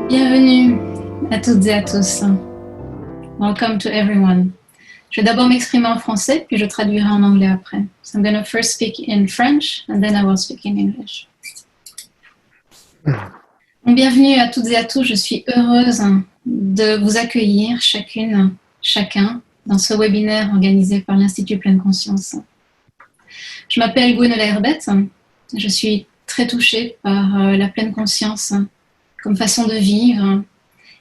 Bienvenue à toutes et à tous. Welcome to everyone. Je vais d'abord m'exprimer en français, puis je traduirai en anglais après. So I'm going to first speak in French, and then I will speak in English. Bienvenue à toutes et à tous. Je suis heureuse de vous accueillir chacune, chacun, dans ce webinaire organisé par l'Institut Pleine Conscience. Je m'appelle Herbette. Je suis très touchée par la pleine conscience comme façon de vivre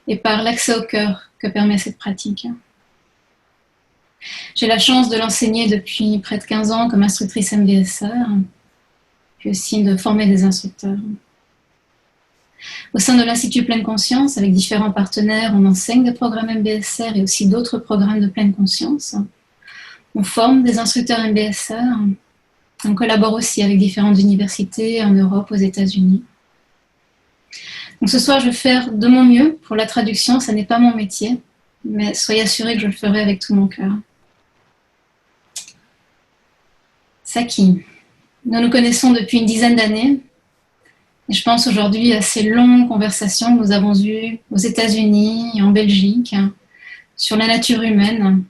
et par l'accès au cœur que permet cette pratique. J'ai la chance de l'enseigner depuis près de 15 ans comme instructrice MBSR, puis aussi de former des instructeurs. Au sein de l'Institut Pleine Conscience, avec différents partenaires, on enseigne des programmes MBSR et aussi d'autres programmes de pleine conscience. On forme des instructeurs MBSR. On collabore aussi avec différentes universités en Europe, aux États-Unis. Donc ce soir, je vais faire de mon mieux pour la traduction. Ce n'est pas mon métier, mais soyez assurés que je le ferai avec tout mon cœur. Saki, nous nous connaissons depuis une dizaine d'années. Et je pense aujourd'hui à ces longues conversations que nous avons eues aux États-Unis et en Belgique sur la nature humaine,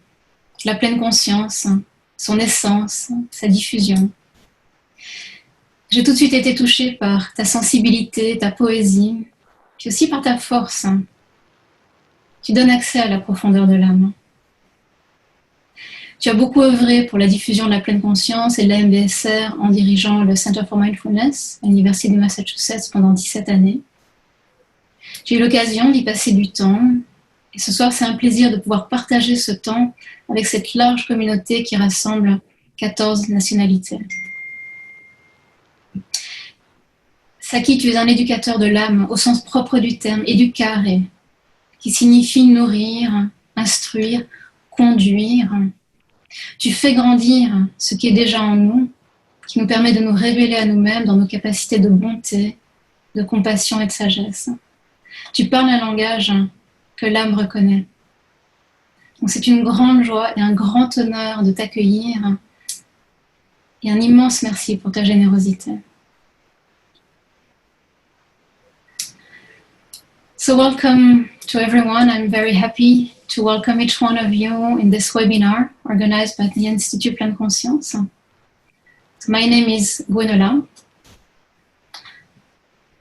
la pleine conscience, son essence, sa diffusion. J'ai tout de suite été touchée par ta sensibilité, ta poésie, puis aussi par ta force. Tu donnes accès à la profondeur de l'âme. Tu as beaucoup œuvré pour la diffusion de la pleine conscience et de la MBSR en dirigeant le Center for Mindfulness à l'Université du Massachusetts pendant 17 années. J'ai eu l'occasion d'y passer du temps et ce soir, c'est un plaisir de pouvoir partager ce temps avec cette large communauté qui rassemble 14 nationalités. Saki, tu es un éducateur de l'âme au sens propre du terme, éducare, qui signifie nourrir, instruire, conduire. Tu fais grandir ce qui est déjà en nous, qui nous permet de nous révéler à nous-mêmes dans nos capacités de bonté, de compassion et de sagesse. Tu parles un langage que l'âme reconnaît. Donc c'est une grande joie et un grand honneur de t'accueillir et un immense merci pour ta générosité. So welcome to everyone. I'm very happy to welcome each one of you in this webinar organized by the Institut Pleine Conscience. So my name is Gwenola.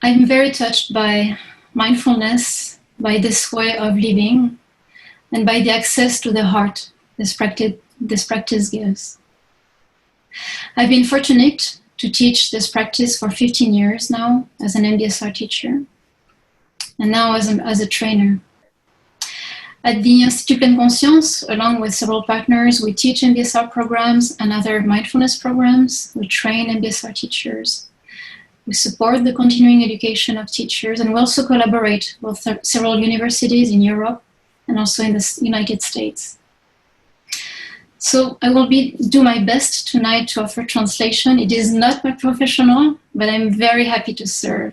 I'm very touched by mindfulness, by this way of living, and by the access to the heart this practice gives. I've been fortunate to teach this practice for 15 years now as an MBSR teacher, and now as a trainer. At the Institut Pleine Conscience, along with several partners, we teach MBSR programs and other mindfulness programs. We train MBSR teachers. We support the continuing education of teachers, and we also collaborate with several universities in Europe and also in the United States. So I will do my best tonight to offer translation. It is not my professional, but I'm very happy to serve.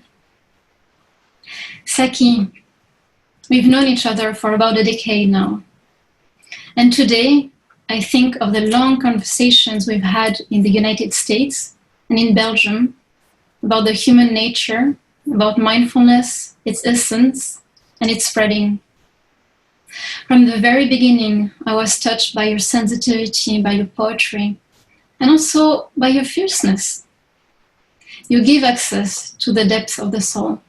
Saki, we've known each other for about a decade now. And today, I think of the long conversations we've had in the United States and in Belgium about the human nature, about mindfulness, its essence, and its spreading. From the very beginning, I was touched by your sensitivity, by your poetry, and also by your fierceness. You give access to the depths of the soul.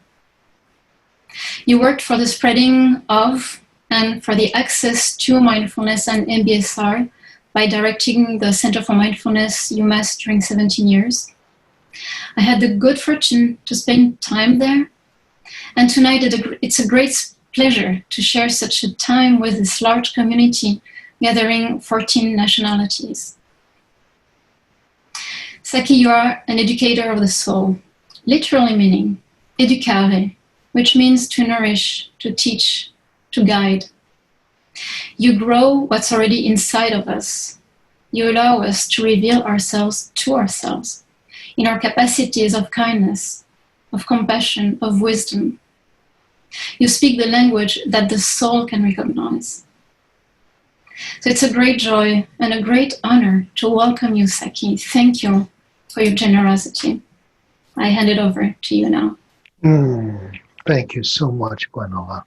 You worked for the spreading of and for the access to mindfulness and MBSR by directing the Center for Mindfulness UMass during 17 years. I had the good fortune to spend time there, and tonight it's a great pleasure to share such a time with this large community gathering 14 nationalities. Saki, you are an educator of the soul, literally meaning educare, which means to nourish, to teach, to guide. You grow what's already inside of us. You allow us to reveal ourselves to ourselves in our capacities of kindness, of compassion, of wisdom. You speak the language that the soul can recognize. So it's a great joy and a great honor to welcome you, Saki. Thank you for your generosity. I hand it over to you now. Thank you so much, Gwenola.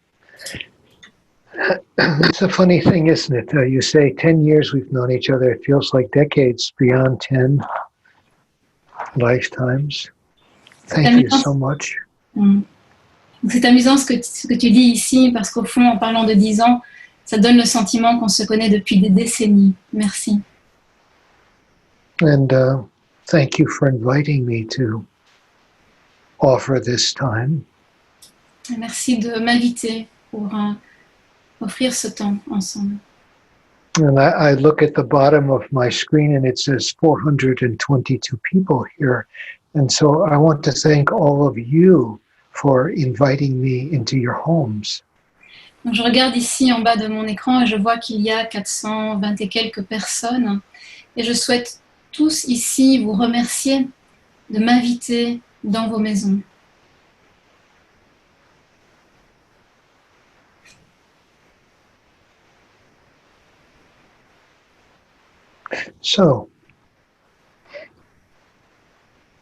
It's a funny thing, isn't it? You say 10 years we've known each other. It feels like decades, beyond 10 lifetimes. Thank you so much. C'est amusant ce que tu dis ici, parce qu'au fond, en parlant de 10 ans, ça donne le sentiment qu'on se connaît depuis des décennies. Merci. And thank you for inviting me to offer this time. Et merci de m'inviter pour offrir ce temps ensemble. And I look at the bottom of my screen and it says 422 people here. And so I want to thank all of you for inviting me into your homes. Donc, je regarde ici en bas de mon écran et je vois qu'il y a 420 et quelques personnes. Et je souhaite tous ici vous remercier de m'inviter dans vos maisons. So,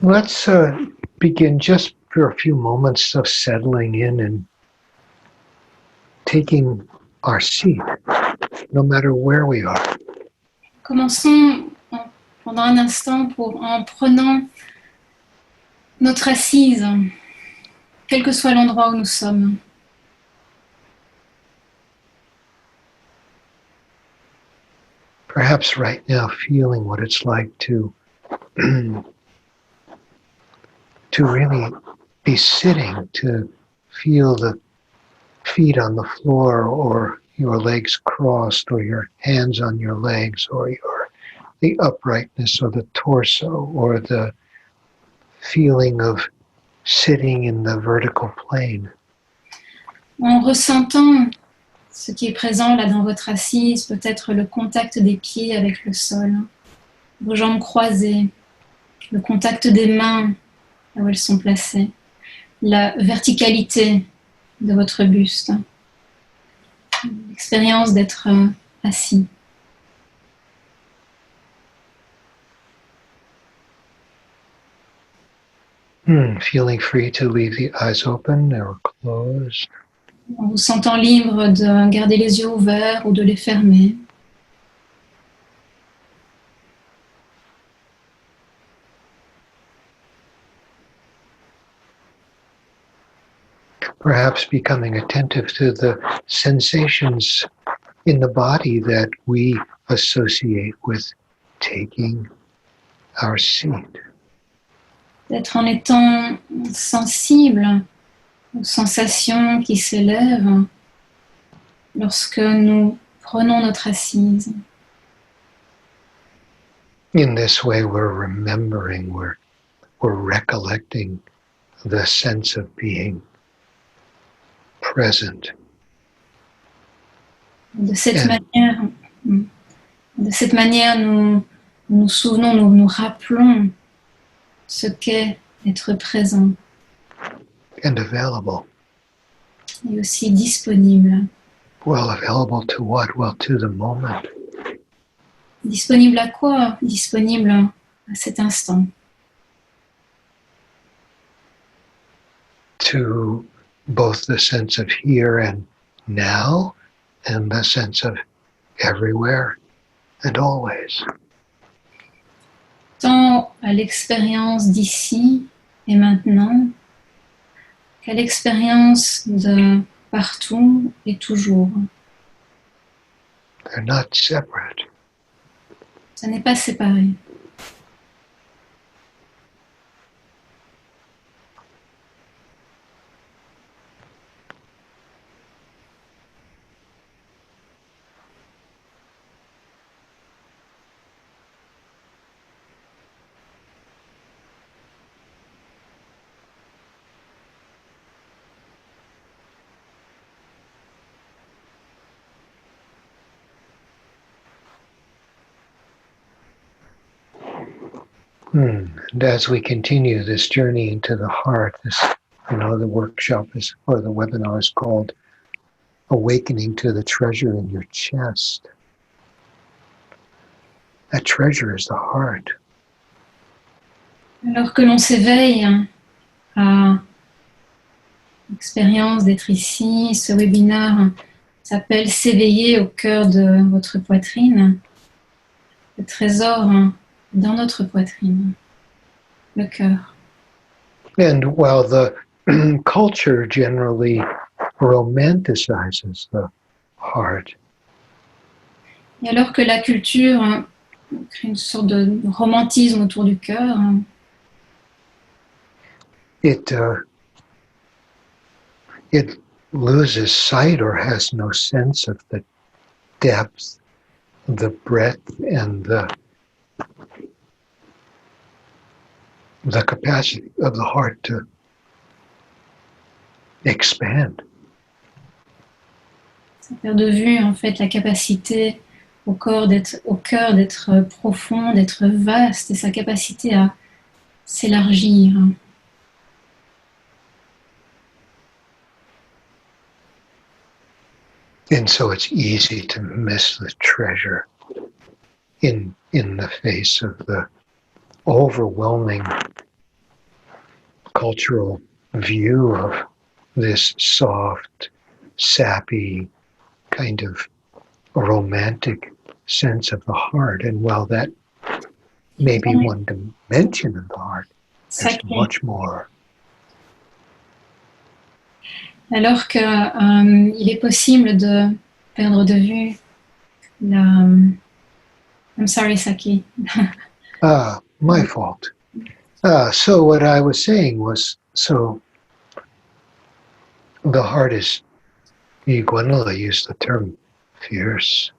let's begin just for a few moments of settling in and taking our seat, no matter where we are. Commençons pendant un instant en prenant notre assise, quel que soit l'endroit où nous sommes. Perhaps right now feeling what it's like to really be sitting, to feel the feet on the floor or your legs crossed or your hands on your legs or the uprightness of the torso or the feeling of sitting in the vertical plane. En ressentant ce qui est présent là dans votre assise, peut-être le contact des pieds avec le sol, vos jambes croisées, le contact des mains là où elles sont placées, la verticalité de votre buste, l'expérience d'être assis. Feeling free to leave the eyes open or closed. En vous sentant libre de garder les yeux ouverts ou de les fermer. Perhaps becoming attentive to the sensations in the body that we associate with taking our seat. D'être en étant sensible aux sensations qui s'élèvent lorsque nous prenons notre assise. In this way, we're remembering, we're recollecting the sense of being present. De cette manière, nous nous souvenons, nous rappelons ce qu'est être présent. And available. Et aussi disponible. Well, available to what? Well, to the moment. Disponible à quoi? Disponible à cet instant. To both the sense of here and now and the sense of everywhere and always. Tant à l'expérience d'ici et maintenant qu'à l'expérience de partout et toujours. They're not separate. Ça n'est pas séparé. And as we continue this journey into the heart, the workshop or the webinar is called Awakening to the Treasure in Your Chest. That treasure is the heart. Alors que l'on s'éveille à Expérience d'être ici. Ce webinaire s'appelle S'éveiller au cœur de votre poitrine. Le trésor dans notre poitrine, le cœur. And while the culture generally romanticizes the heart, Et alors que la culture crée une sorte de romantisme autour du cœur, it loses sight or has no sense of the depth, the breadth, and the capacity of the heart to expand. ça perd de vue en fait la capacité au cœur d'être profond, d'être vaste, et sa capacité à s'élargir. And so it's easy to miss the treasure in the face of the overwhelming cultural view of this soft, sappy, kind of romantic sense of the heart. And while that may be one dimension of the heart, there's Saki. much more. Alors que il est possible de perdre de vue la... I'm sorry, Saki. My fault. So what I was saying was, so the heart is, Gwenola used the term fierce.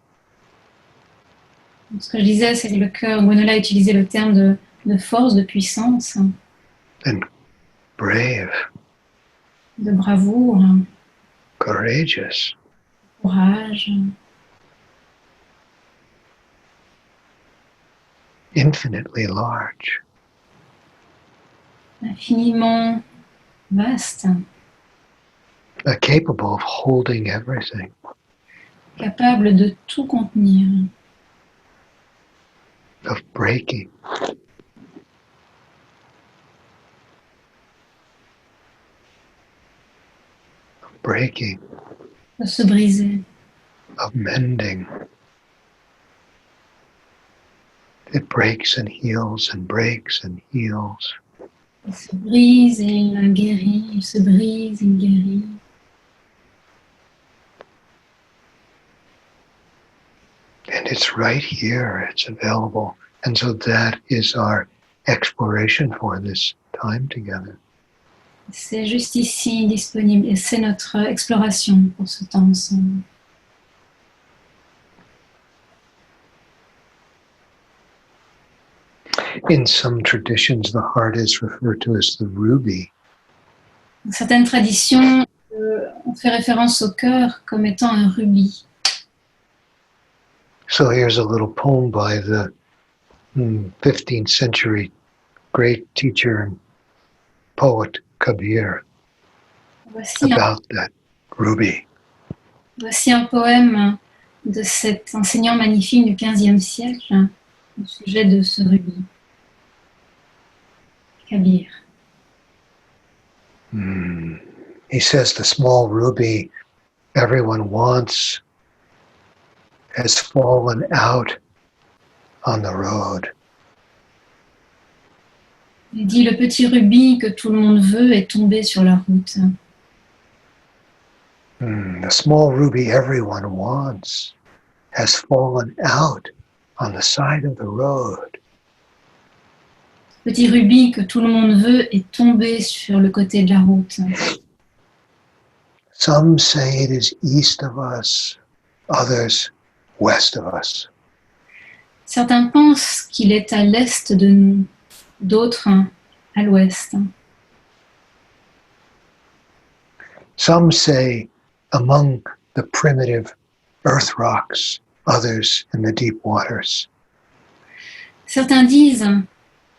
Ce que je disais, c'est que le cœur, Gwenola a utilisé le terme de force, de puissance, And brave, de bravoure, courageous. courage, Infinitely large. infiniment vaste, Capable of holding everything. capable de tout contenir, Of breaking. Of breaking. de se briser, Of mending. It breaks and heals and breaks and heals. il se brise et il guérit, il se brise, il guérit. And it's right here, it's available. And so that is our exploration for this time together. C'est juste ici, disponible, et c'est notre exploration pour ce temps ensemble. In some traditions, the heart is referred to as the ruby. Dans certaines traditions, on fait référence au cœur comme étant un rubis. So here's a little poem by the 15th century great teacher and poet Kabir about that ruby. Voici un poème de cet enseignant magnifique du XVe siècle au sujet de ce rubis. Kabir. He says the small ruby everyone wants has fallen out on the road. Il dit le petit rubis que tout le monde veut est tombé sur la route. The small ruby everyone wants has fallen out on the side of the road. Petit rubis que tout le monde veut est tombé sur le côté de la route. Some say it is east of us, others west of us. Certains pensent qu'il est à l'est de nous, d'autres à l'ouest. Some say among the primitive earth rocks, others in the deep waters. Certains disent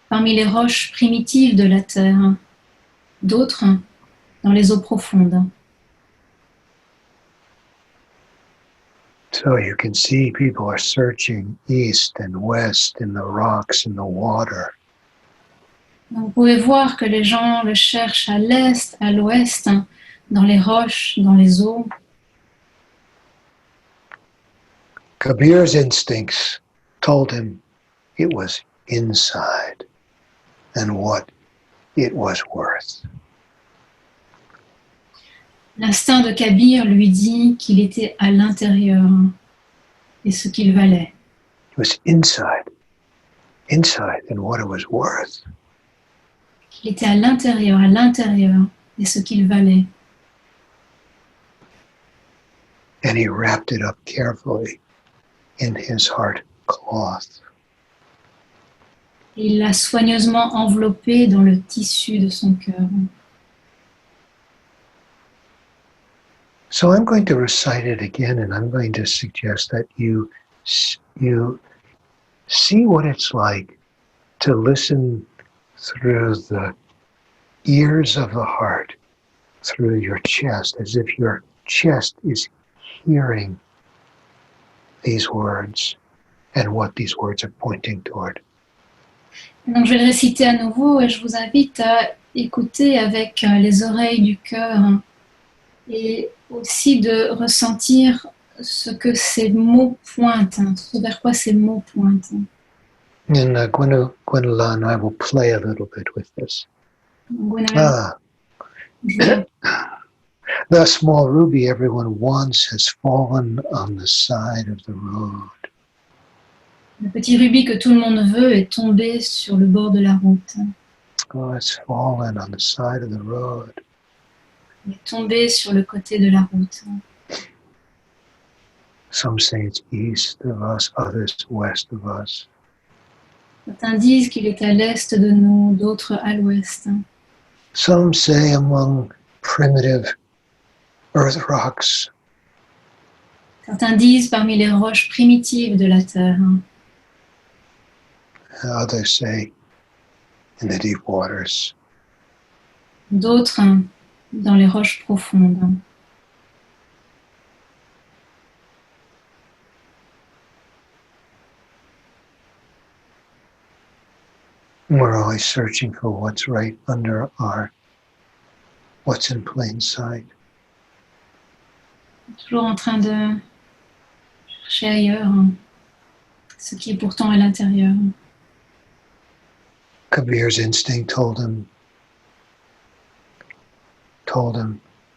parmi les roches primitives de la terre, d'autres dans les eaux profondes. So you can see people are searching east and west in the rocks and the water. Donc, vous pouvez voir que les gens le cherchent à l'est, à l'ouest, dans les roches, dans les eaux. Kabir's instincts told him it was inside and what it was worth. L'instinct de Kabir lui dit qu'il était à l'intérieur et ce qu'il valait. It was inside and what it was worth. Il était à l'intérieur et ce qu'il valait. And he wrapped it up carefully in his heart cloth. Et il l'a soigneusement enveloppé dans le tissu de son cœur. So I'm going to recite it again, and I'm going to suggest that you see what it's like to listen through the ears of the heart, through your chest, as if your chest is hearing these words and what these words are pointing toward. Donc je vais le réciter à nouveau et je vous invite à écouter avec les oreilles du cœur et aussi de ressentir ce que ces mots pointent, ce vers quoi ces mots pointent. And Gwendolyn and I will play a little bit with this. The small ruby everyone wants has fallen on the side of the road. Le petit rubis que tout le monde veut est tombé sur le bord de la route. Oh, it's fallen on the side of the road. Il est tombé sur le côté de la route. Some say it's east of us, others west of us. Certains disent qu'il est à l'est de nous, d'autres à l'ouest. Some say among primitive earth rocks. Certains disent parmi les roches primitives de la terre. Others say in the deep waters. D'autres dans les roches profondes. We're always searching for what's right under what's in plain sight. Toujours en train de chercher ailleurs ce qui est pourtant à l'intérieur. Kabir's instinct told him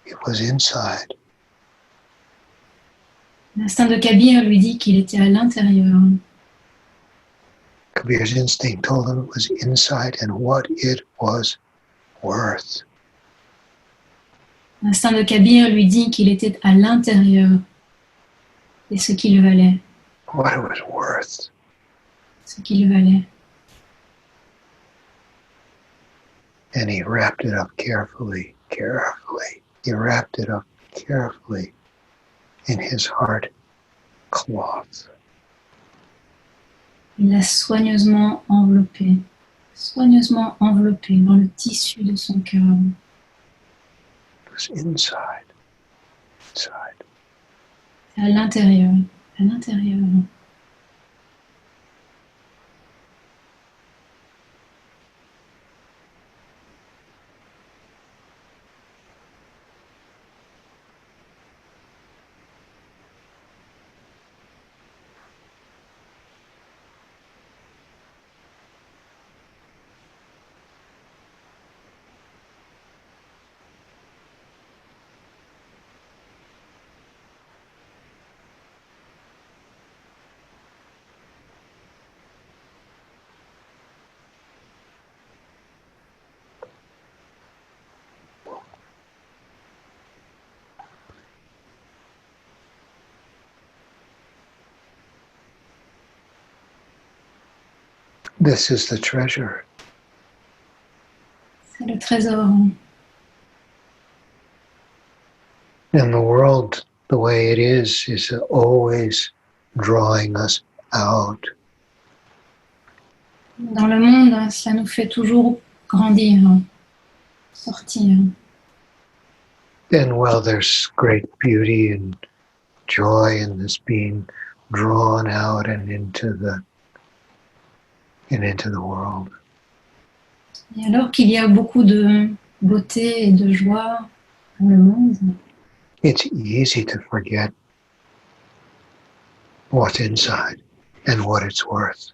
it was inside. L'instinct de Kabir lui dit qu'il était à l'intérieur. Kabir's instinct told him it was inside and what it was worth. L'instinct de Kabir lui dit qu'il était à l'intérieur et ce qu'il valait. What it was worth. Ce qu'il valait. And he wrapped it up carefully. He wrapped it up carefully in his heart cloth. Il l'a soigneusement enveloppé dans le tissu de son cœur. It was inside. À l'intérieur. This is the treasure. C'est le trésor. And the world, the way it is always drawing us out. Dans le monde, ça nous fait toujours grandir, sortir. And while there's great beauty and joy in this being drawn out and into the world. Et alors qu'il y a beaucoup de beauté et de joie dans le monde, it's easy to forget what's inside and what it's worth.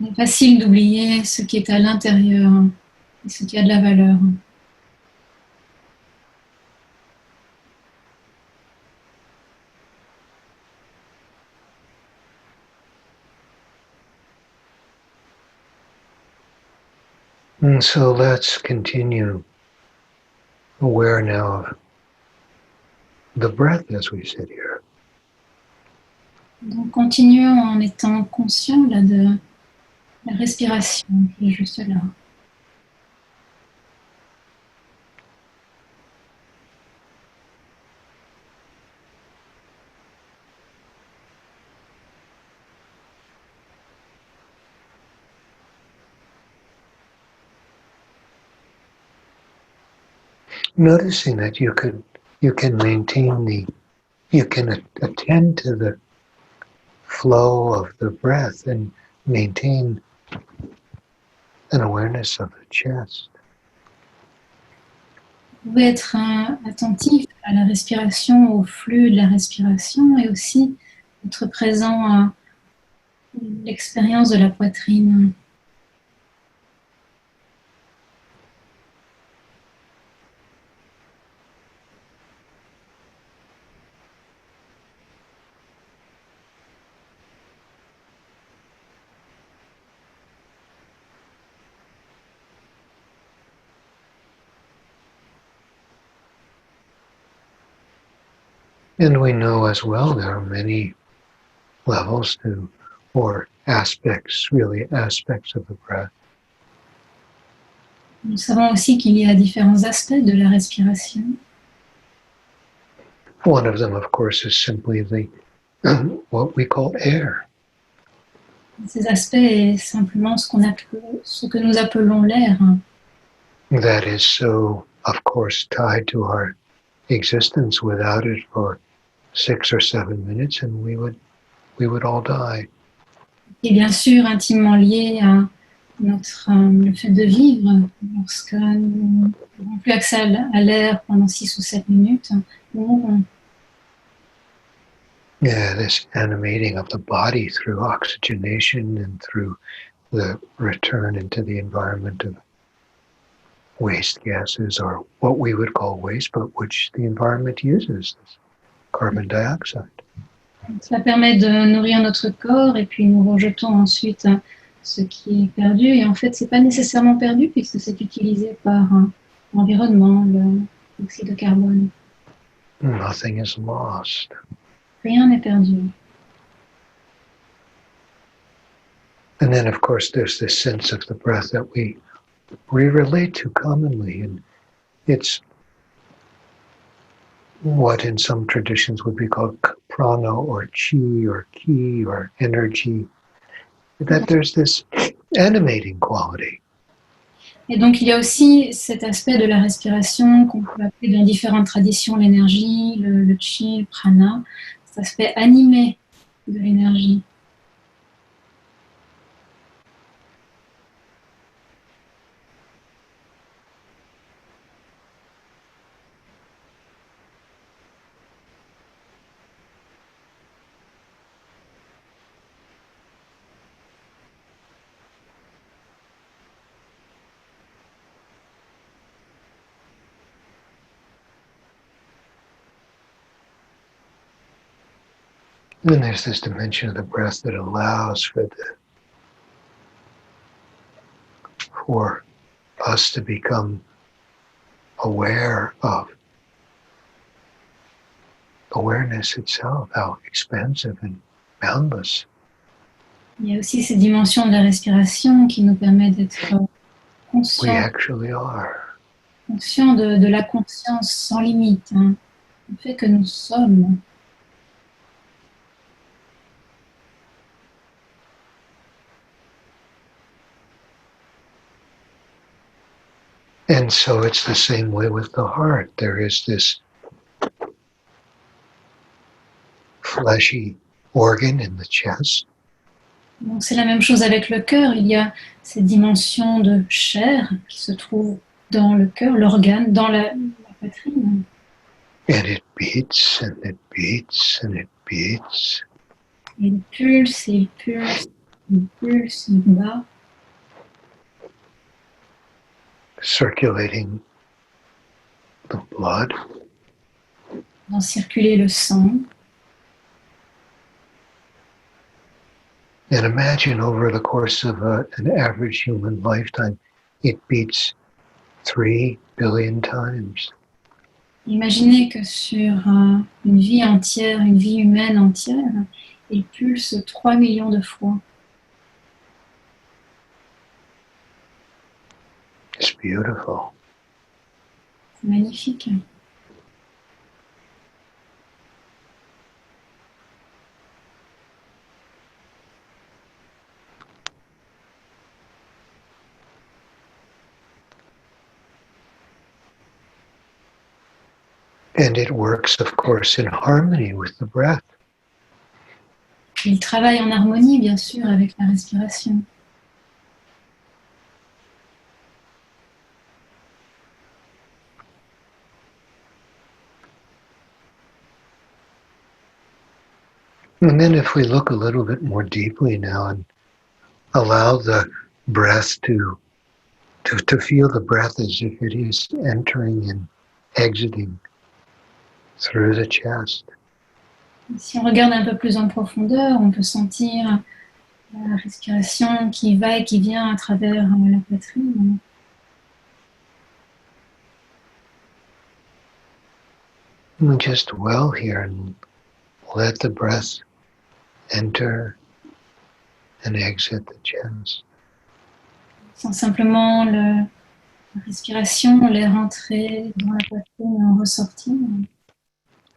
c'est facile d'oublier ce qui est à l'intérieur et ce qui a de la valeur. And so let's continue aware now of the breath as we sit here. Donc continuons en étant conscient là, de la respiration qui est juste là. Noticing that you can maintain you can attend to the flow of the breath and maintain an awareness of the chest. Vous pouvez être attentif à la respiration, au flux de la respiration et aussi être présent à l'expérience de la poitrine. And we know as well there are many levels to, or aspects of the breath. Nous savons aussi qu'il y a différents aspects de la respiration. One of them, of course, is simply what we call air. Ces aspects est simplement ce que nous appelons l'air. That is so, of course, tied to our existence. Without it for 6 or 7 minutes, and we would all die. Et bien sûr intimement lié à le fait de vivre. Lorsque nous n'avons plus accès à l'air pendant 6 ou 7 minutes, nous mourrons. Yeah, this animating of the body through oxygenation and through the return into the environment of waste gases, or what we would call waste, but which the environment uses, this carbon dioxide. Cela permet de nourrir notre corps et puis nous rejetons ensuite ce qui est perdu. Et en fait, ce n'est pas nécessairement perdu puisque c'est utilisé par l'environnement, l'oxyde de carbone. Nothing is lost. Rien n'est perdu. And then, of course, there's this sense of the breath that we relate to commonly, and it's what in some traditions would be called prana or chi or ki or energy, that there's this animating quality. Et donc il y a aussi cet aspect de la respiration qu'on peut appeler dans différentes traditions l'énergie, le chi, le prana, cet aspect animé de l'énergie. Then there's this dimension of the breath that allows for us to become aware of awareness itself, how expansive and boundless. Il y a aussi ces dimensions de la respiration qui nous permettent d'être We conscients, actually are. conscients de la conscience sans limite, le fait que nous sommes. And so it's the same way with the heart. There is this fleshy organ in the chest. Donc c'est la même chose avec le cœur. Il y a cette dimension de chair qui se trouve dans le cœur, l'organe, dans la poitrine. And it beats and it beats and it beats. Et il pulse, et il pulse, il pulse, il bat, Circulating the blood. faisant circuler le sang. And imagine over the course of an average human lifetime, it beats 3 billion times. Imaginez que sur une vie entière, une vie humaine entière, il pulse 3 millions de fois. It's beautiful. C'est magnifique. And it works, of course, in harmony with the breath. Il travaille en harmonie, bien sûr, avec la respiration. And then if we look a little bit more deeply now and allow the breath to feel the breath as if it is entering and exiting through the chest. Si on regarde un peu plus en profondeur, on peut sentir la respiration qui va et qui vient à travers la poitrine. And we just dwell here and let the breath enter and exit the chest. Sans simplement la respiration, l'air entrer dans la poitrine et en ressortir.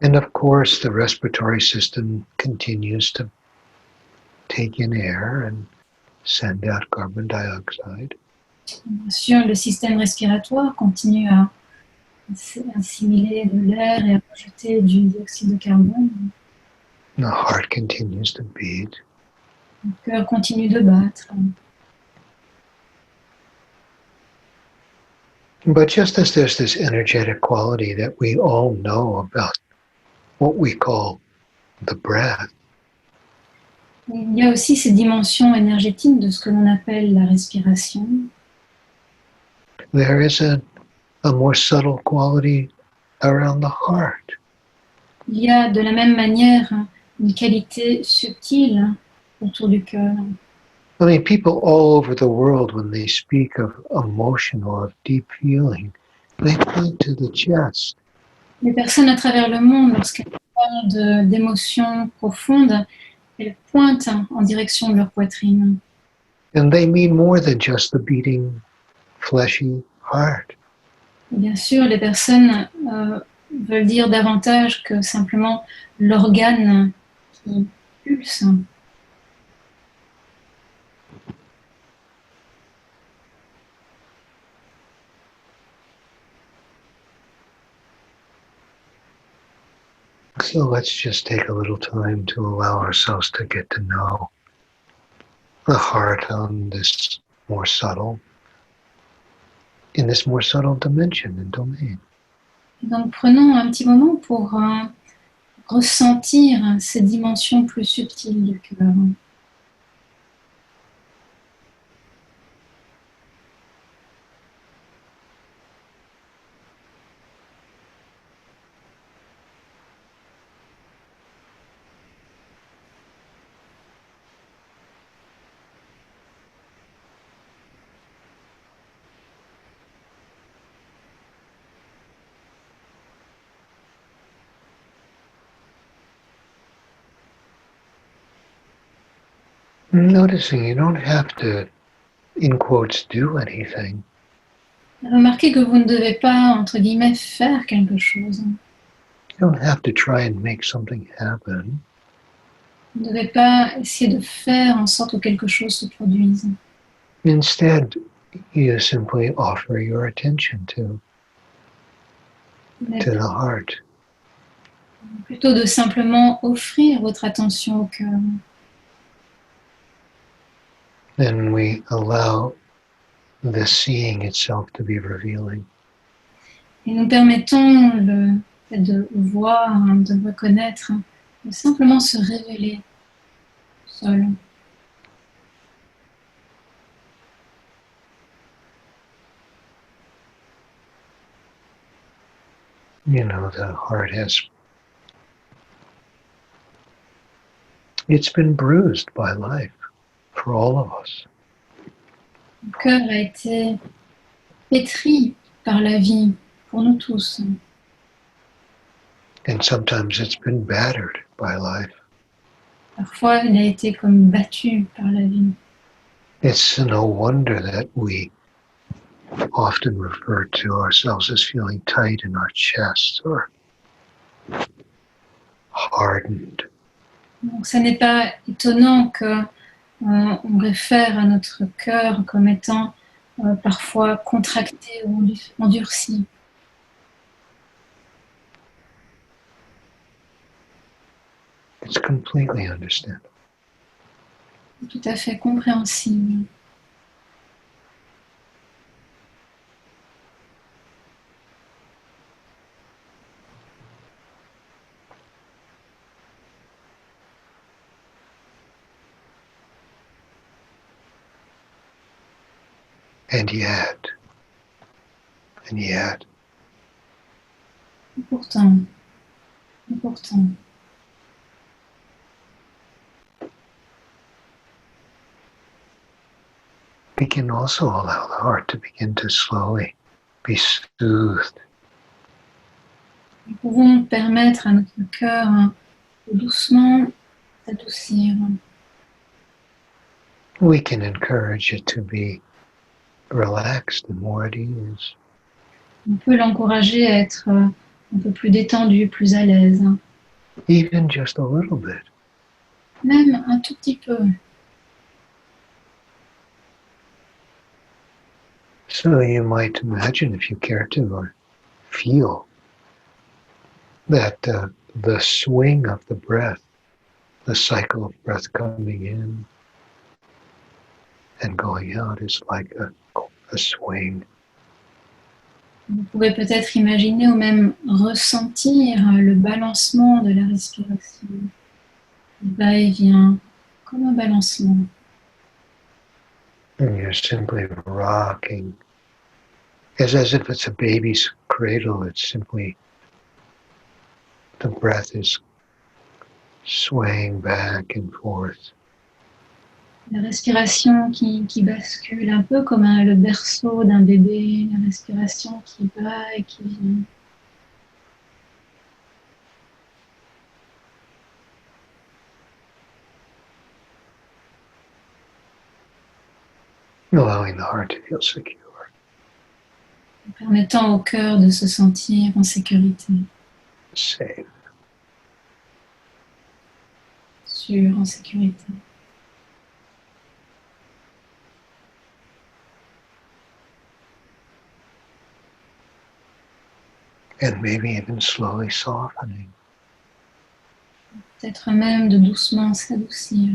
And of course, the respiratory system continues to take in air and send out carbon dioxide. Bien sûr, le système respiratoire continue à assimiler de l'air et à rejeter du dioxyde de carbone. The heart continues to beat. Le cœur continue de battre. But just as there's this energetic quality that we all know about what we call the breath, Il y a aussi ces dimensions énergétiques de ce que l'on appelle la respiration. there is a more subtle quality around the heart. Il y a de la même manière une qualité subtile autour du cœur. I mean, people all over the world, when they speak of emotion or of deep feeling, they point to the chest. Les personnes à travers le monde, lorsqu'elles parlent d'émotions profondes, elles pointent en direction de leur poitrine. And they mean more than just the beating, fleshy heart. Et bien sûr, les personnes veulent dire davantage que simplement l'organe qui pulse. So let's just take a little time to allow ourselves to get to know the heart on this more subtle, in this more subtle dimension and domain. Et donc prenons un petit moment pour ressentir ces dimensions plus subtiles du cœur. Noticing you don't have to, in quotes, do anything. Remarquez que vous ne devez pas, entre guillemets, faire quelque chose. You don't have to try and make something happen. Vous ne devez pas essayer de faire en sorte que quelque chose se produise. Instead, you simply offer your attention to Mais the heart. plutôt de simplement offrir votre attention au cœur. Then we allow the seeing itself to be revealing. Et nous permettons le fait de voir, de reconnaître, de simplement se révéler seul. You know, the heart it's been bruised by life for all of us. Le cœur a été pétri par la vie pour nous tous. And sometimes it's been battered by life. Parfois, il a été comme battu par la vie. It's no wonder that we often refer to ourselves as feeling tight in our chest or hardened. Donc, ce n'est pas étonnant que on réfère à notre cœur comme étant parfois contracté ou endurci. It's completely understandable. Tout à fait compréhensible. And yet, Et pourtant, et pourtant, we can also allow the heart to begin to slowly be soothed. nous pouvons permettre à notre cœur de doucement s'adoucir. We can encourage it to be relaxed and more at ease. On peut l'encourager à être un peu plus détendu, plus à l'aise. Even just a little bit. Même un tout petit peu. So you might imagine, if you care to, or feel that the swing of the breath, the cycle of breath coming in and going out is like a swing. Vous pouvez peut-être imaginer ou même ressentir le balancement de la respiration. Le va-et-vient, comme un balancement. And you're simply rocking. It's as if it's a baby's cradle. It's simply the breath is swaying back and forth. La respiration qui bascule un peu comme le berceau d'un bébé, la respiration qui va et qui vient. Allowing the heart to feel secure. Permettant au cœur de se sentir en sécurité, Safe. sûr, en sécurité. And maybe even slowly softening. Peut-être même de doucement s'adoucir.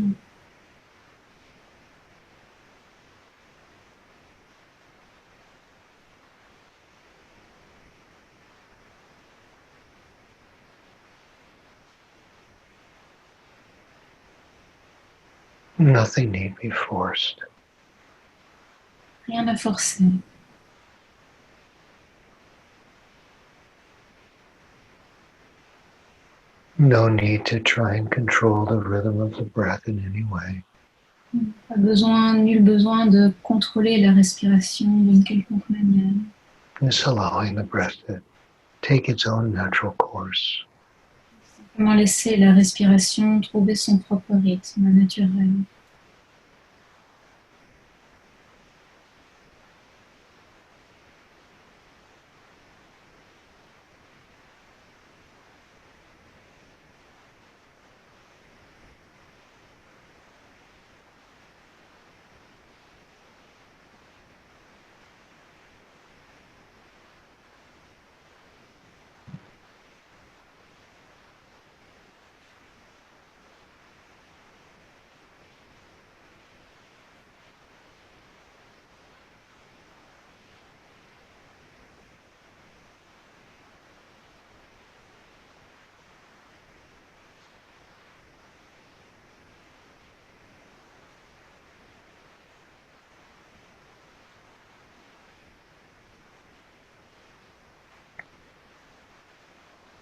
Nothing need be forced. Rien à forcer. No need to try and control the rhythm of the breath in any way. Pas besoin, nul besoin de contrôler la respiration d'une quelconque manière. Just allowing the breath to take its own natural course. Simplement laisser la respiration trouver son propre rythme naturel.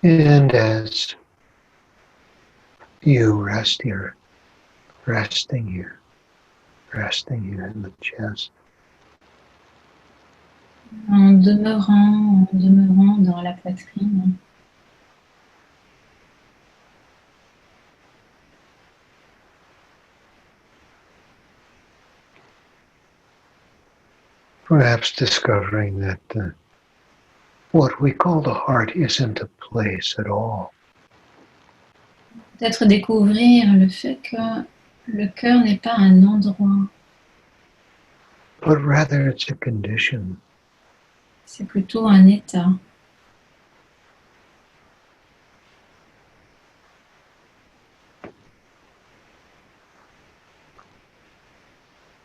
And as you rest here, resting here in the chest. En demeurant dans la poitrine. Perhaps discovering that what we call the heart isn't a place at all. Peut-être découvrir le fait que le cœur n'est pas un endroit, But rather it's a condition. c'est plutôt un état.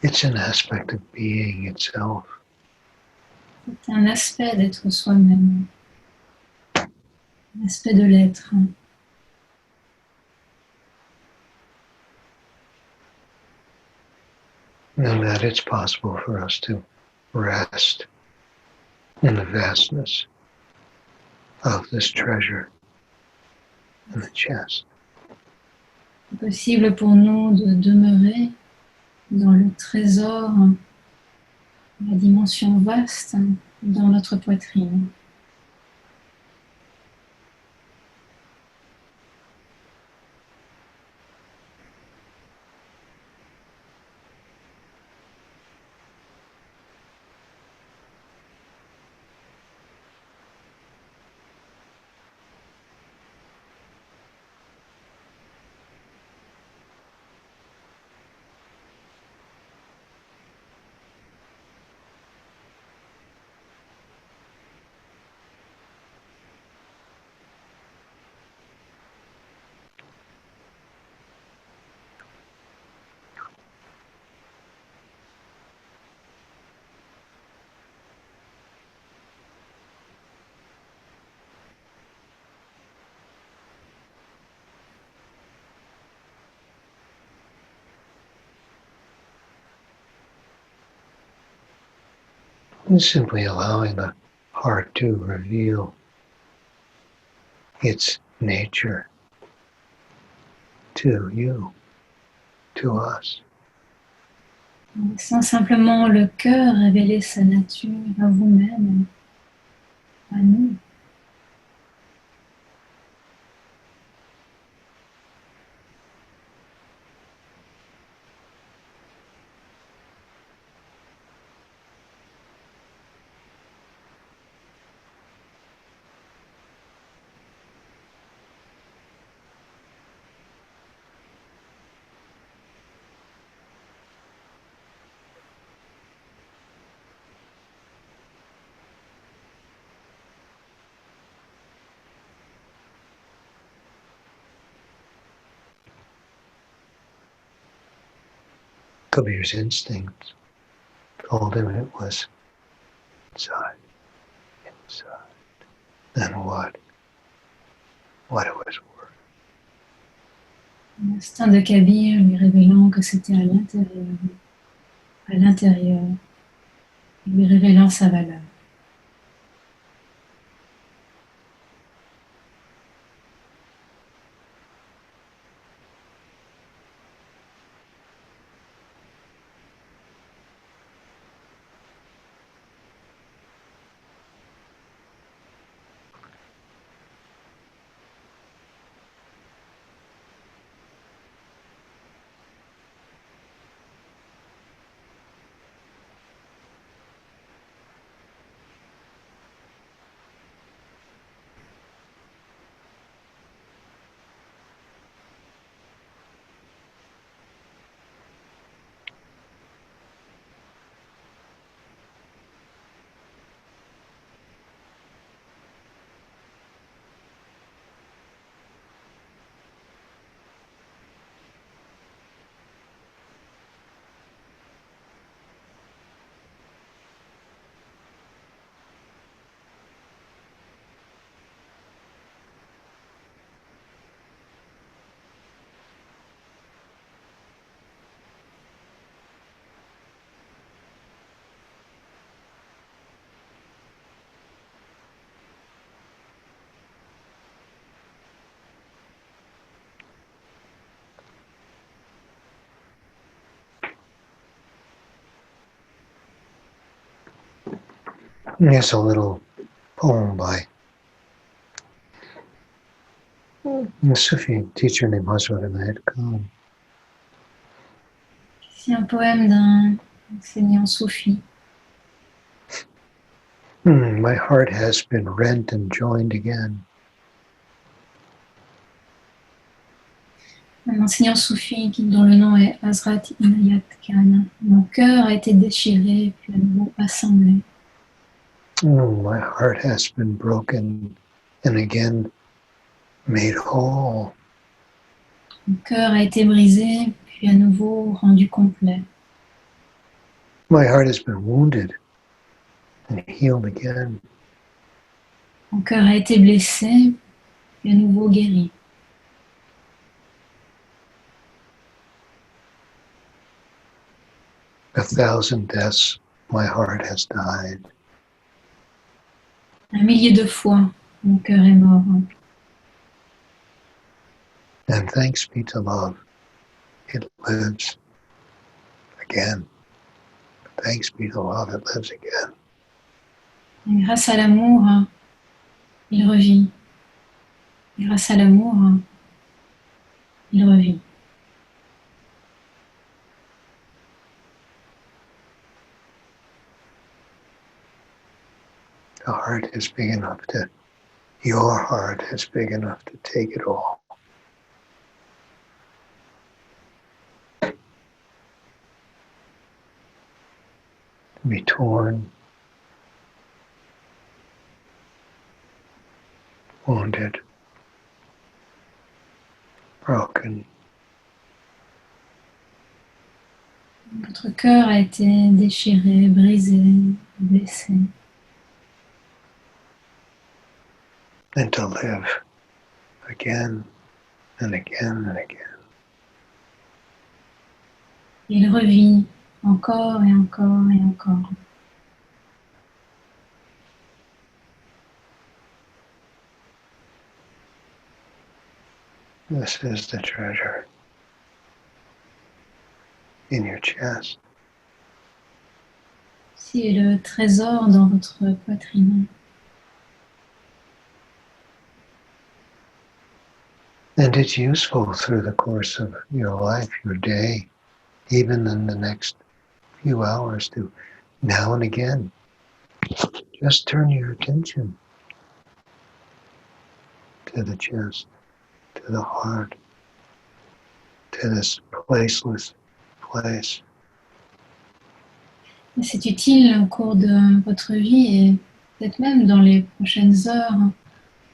It's an aspect of being itself. C'est un aspect d'être soi-même, un aspect de l'être. And that it's possible for us to rest in the vastness of this treasure in the chest. C'est possible pour nous de demeurer dans le trésor, la dimension vaste dans notre poitrine. And simply allowing the heart to reveal its nature to you, to us. Laissant simplement le cœur révéler sa nature à vous-même, à nous. Kabir's instinct told him it was inside. And what it was worth. L'instinct de Kabir lui révélant que c'était à l'intérieur, lui révélant sa valeur. Here's a little poem by a Sufi teacher named Hazrat Inayat Khan. C'est un poème d'un enseignant soufi. My heart has been rent and joined again. Un enseignant soufi dont le nom est Hazrat Inayat Khan. Mon cœur a été déchiré puis à nouveau assemblé. My heart has been broken and again made whole. Mon cœur a été brisé puis à nouveau rendu complet. My heart has been wounded and healed again. Mon cœur a été blessé puis à nouveau guéri. A thousand deaths my heart has died. 1 millier de fois, mon cœur est mort. And thanks be to love, it lives again. Thanks be to love, it lives again. Et grâce à l'amour, il revit. Et grâce à l'amour, il revit. The heart is big enough to, your heart is big enough to take it all. To be torn, wounded, broken. Votre cœur a été déchiré, brisé, blessé. And to live again and again and again. Il revit encore et encore et encore. This is the treasure in your chest. C'est le trésor dans votre poitrine. And it's useful through the course of your life, your day, even in the next few hours to now and again, just turn your attention to the chest, to the heart, to this placeless place. C'est utile au cours de votre vie et peut-être même dans les prochaines heures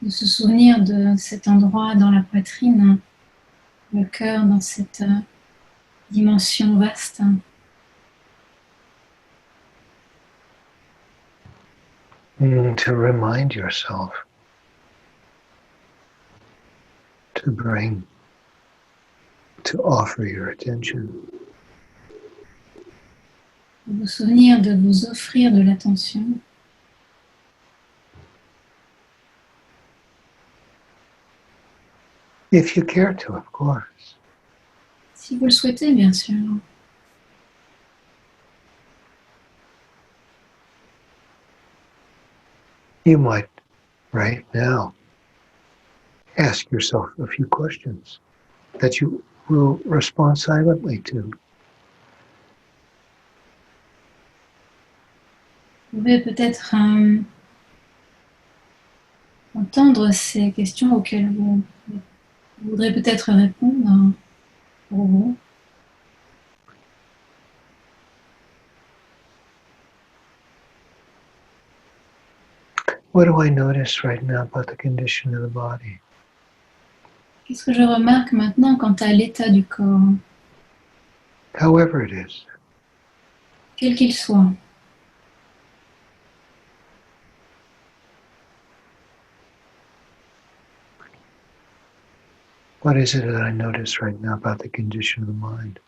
de se souvenir de cet endroit dans la poitrine, le cœur dans cette dimension vaste. To remind yourself to offer your attention. Vous souvenir de vous offrir de l'attention. If you care to, of course. Si vous le souhaitez, bien sûr. You might, right now, ask yourself a few questions that you will respond silently to. Vous pouvez peut-être entendre ces questions auxquelles vous voudrez peut-être répondre pour vous. What do I notice right now about the condition of the body? Qu'est-ce que je remarque maintenant quant à l'état du corps, However it is. quel qu'il soit? What is it that I notice right now about the condition of the mind?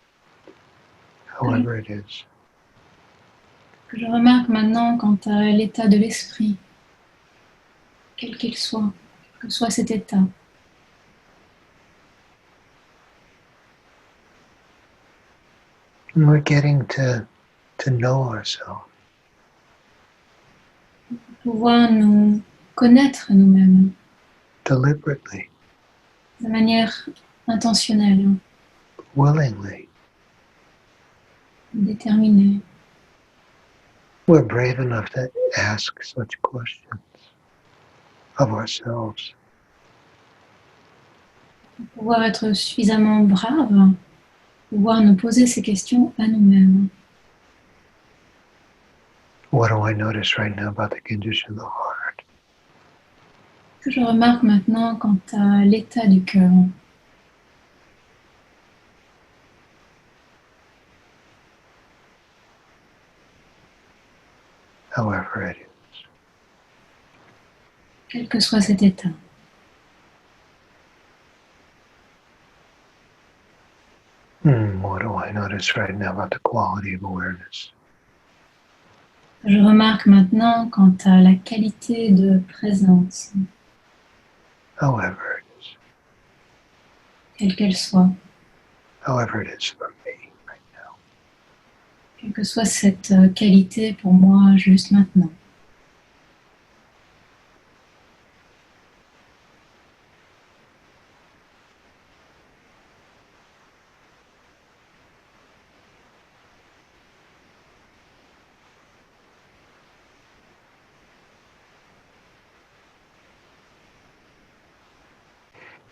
However it is. Que je remarque maintenant quant à l'état de l'esprit, quel qu'il soit, quel que soit cet état. And we're getting to know ourselves. pouvoir nous connaître nous-mêmes deliberately, de manière intentionnelle, willingly. déterminée. We're brave enough to ask such questions of ourselves. Pouvoir être suffisamment brave, pouvoir nous poser ces questions à nous-mêmes. What do I notice right now about the condition of the heart? Ce que je remarque maintenant quant à l'état du cœur, However it is. quel que soit cet état. What do I notice right now about the quality of awareness? Je remarque maintenant quant à la qualité de présence, However it is. quelle qu'elle soit, However it is for me right now. quelle que soit cette qualité pour moi juste maintenant.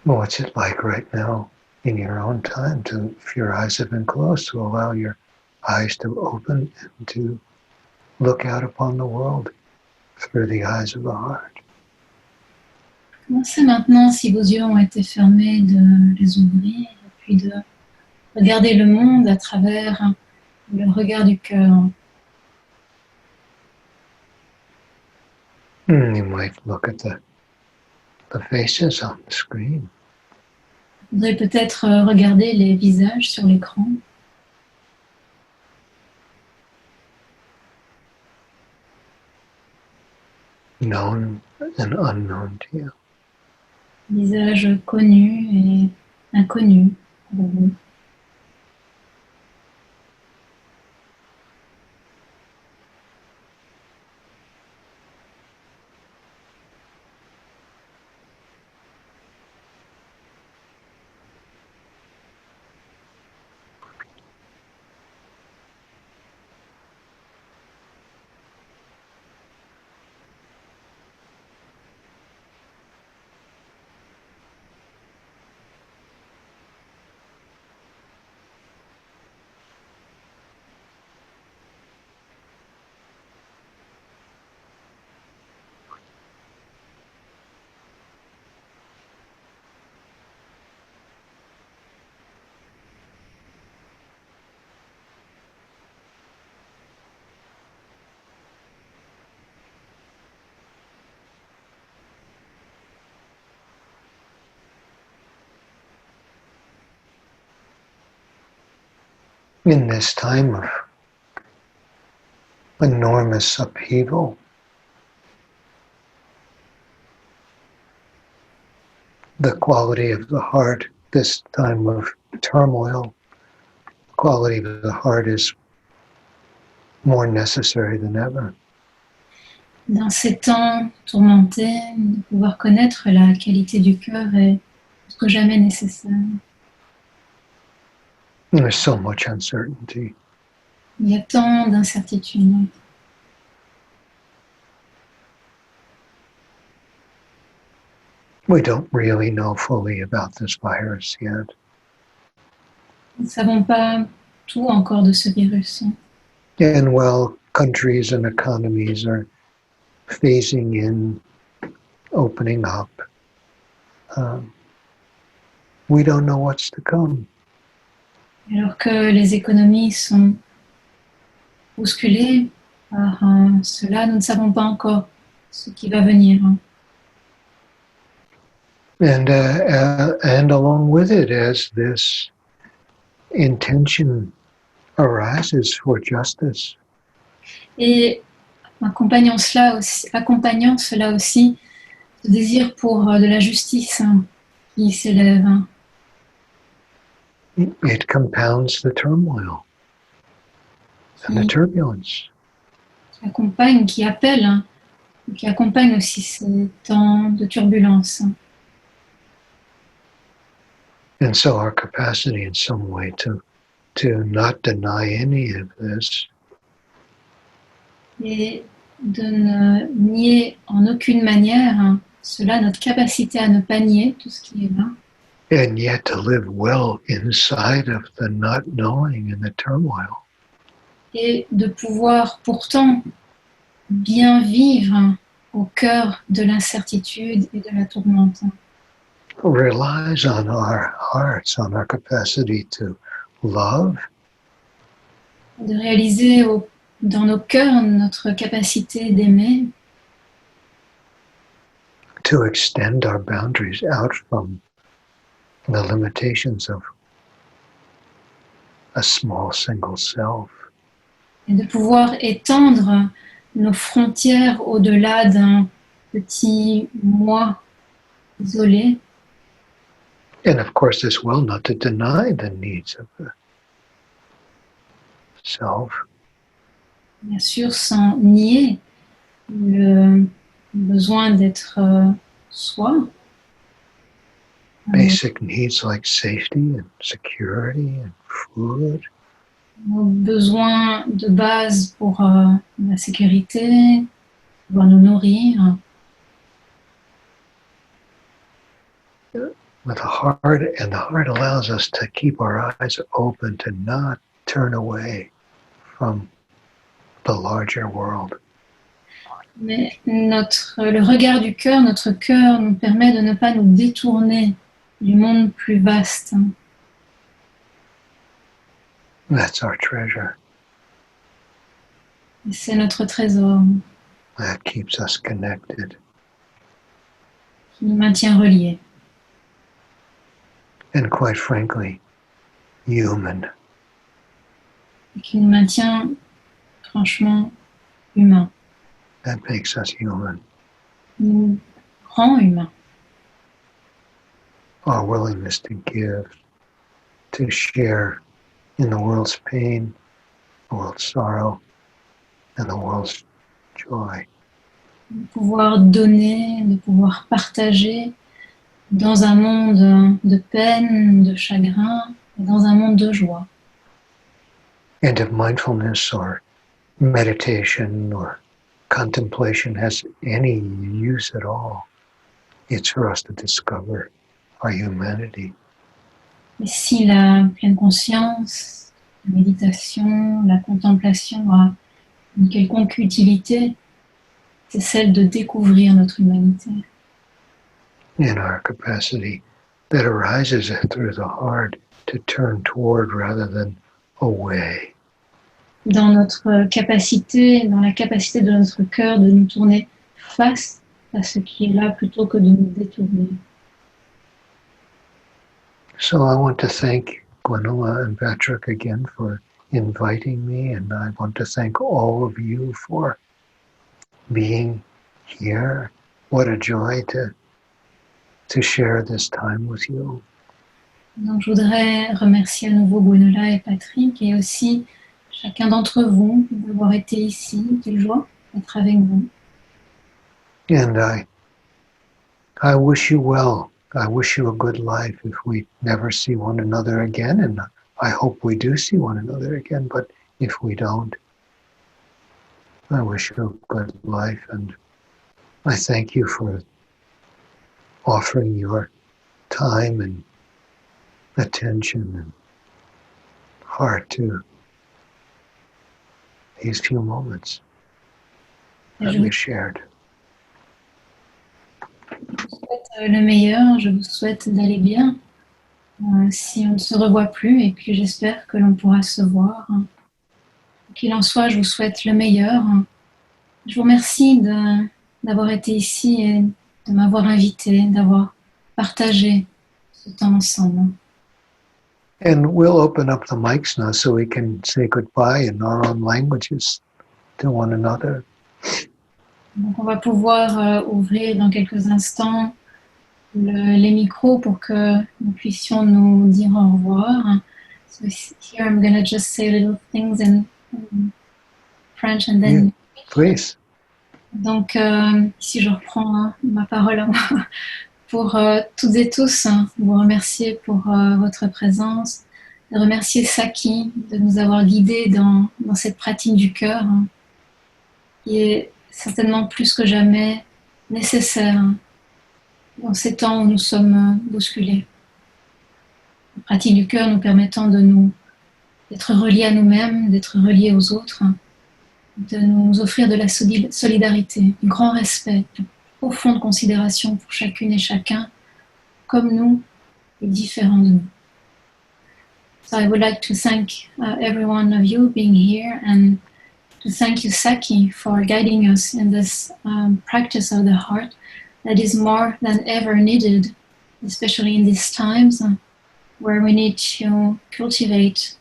What's it like right now in your own time to, if your eyes have been closed, to allow your eyes to open and to look out upon the world through the eyes of the heart? Commencez maintenant, si vos yeux ont été fermés, de les ouvrir et puis de regarder le monde à travers le regard du cœur. You might look at the faces on the screen. Vous voudrez peut-être regarder les visages sur l'écran, Known and unknown to you. visages connus et inconnus pour vous. In this time of enormous upheaval, the quality of the heart, this time of turmoil, the quality of the heart is more necessary than ever. Dans ces temps tourmentés, de pouvoir connaître la qualité du cœur est plus que jamais nécessaire. There's so much uncertainty. Il y a tant d'incertitudes. We don't really know fully about this virus yet. Nous ne savons pas tout encore de ce virus. And while countries and economies are phasing in, opening up, we don't know what's to come. Alors que les économies sont bousculées par cela, nous ne savons pas encore ce qui va venir. And along with it, as this intention arises for justice, Et accompagnant cela aussi, ce désir pour de la justice qui s'élève, it compounds the turmoil and the turbulence. qui accompagne, qui appelle qui accompagne aussi ces temps de turbulence. And so our capacity in some way to not deny any of this Et de ne nier en aucune manière cela, notre capacité à ne pas nier tout ce qui est là, and yet to live well inside of the not knowing and the turmoil. et de pouvoir pourtant bien vivre au cœur de l'incertitude et de la tourmente. Relies on our hearts, on our capacity to love, De réaliser dans nos cœurs notre capacité d'aimer, to extend our boundaries out from the limitations of a small single self. et de pouvoir étendre nos frontières au-delà d'un petit moi isolé. And of course, as well, not to deny the needs of the self. Bien sûr, sans nier le besoin d'être soi, Basic needs like safety and security and food. nos besoins de base pour la sécurité, pouvoir nous nourrir. With the heart, and the heart allows us to keep our eyes open, to not turn away from the larger world. Mais le regard du cœur, notre cœur nous permet de ne pas nous détourner du monde plus vaste. That's our treasure. Et c'est notre trésor That keeps us connected. qui nous maintient reliés. And quite frankly, human. Et qui nous maintient franchement humains. That makes us human. Nous rend humains. Our willingness to give, to share in the world's pain, the world's sorrow, and the world's joy. De pouvoir donner, de pouvoir partager dans un monde de peine, de chagrin, et dans un monde de joie. And if mindfulness or meditation or contemplation has any use at all, it's for us to discover our humanity. Et si la pleine conscience, la méditation, la contemplation a une quelconque utilité, c'est celle de découvrir notre humanité. In our capacity that arises through the heart to turn toward rather than away. Dans notre capacité, dans la capacité de notre cœur de nous tourner face à ce qui est là plutôt que de nous détourner. So I want to thank Gwenola and Patrick again for inviting me, and I want to thank all of you for being here. What a joy to share this time with you. Donc je voudrais remercier à nouveau Gwenola et Patrick et aussi chacun d'entre vous d'avoir été ici. Quelle joie d'être avec vous. And I wish you well. I wish you a good life if we never see one another again, and I hope we do see one another again, but if we don't, I wish you a good life, and I thank you for offering your time and attention and heart to these few moments that we shared. Je vous souhaite le meilleur, je vous souhaite d'aller bien si on ne se revoit plus et puis j'espère que l'on pourra se voir. Qu'il en soit, je vous souhaite le meilleur. Je vous remercie d'avoir été ici et de m'avoir invité, d'avoir partagé ce temps ensemble. And we'll open up the mics now so we can say goodbye in our own languages to one another. Donc on va pouvoir ouvrir dans quelques instants les micros pour que nous puissions nous dire au revoir. So here I'm going to just say little things in French and then... Please. Donc, ici je reprends ma parole à moi pour toutes et tous, vous remercier pour votre présence, de remercier Saki de nous avoir guidés dans cette pratique du cœur, qui est certainement plus que jamais nécessaire dans ces temps où nous sommes bousculés. La pratique du cœur nous permettant d'être reliés à nous-mêmes, d'être reliés aux autres, de nous offrir de la solidarité, du grand respect, de profonde considération pour chacune et chacun, comme nous et différents de nous. So I would like to thank every one of you being here, and to thank you, Saki, for guiding us in this practice of the heart that is more than ever needed, especially in these times where we need to cultivate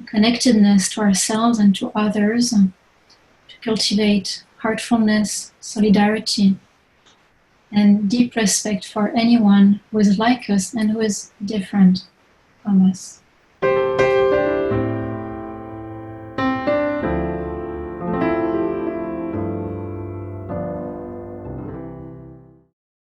connectedness to ourselves and to others, to cultivate heartfulness, solidarity, and deep respect for anyone who is like us and who is different from us.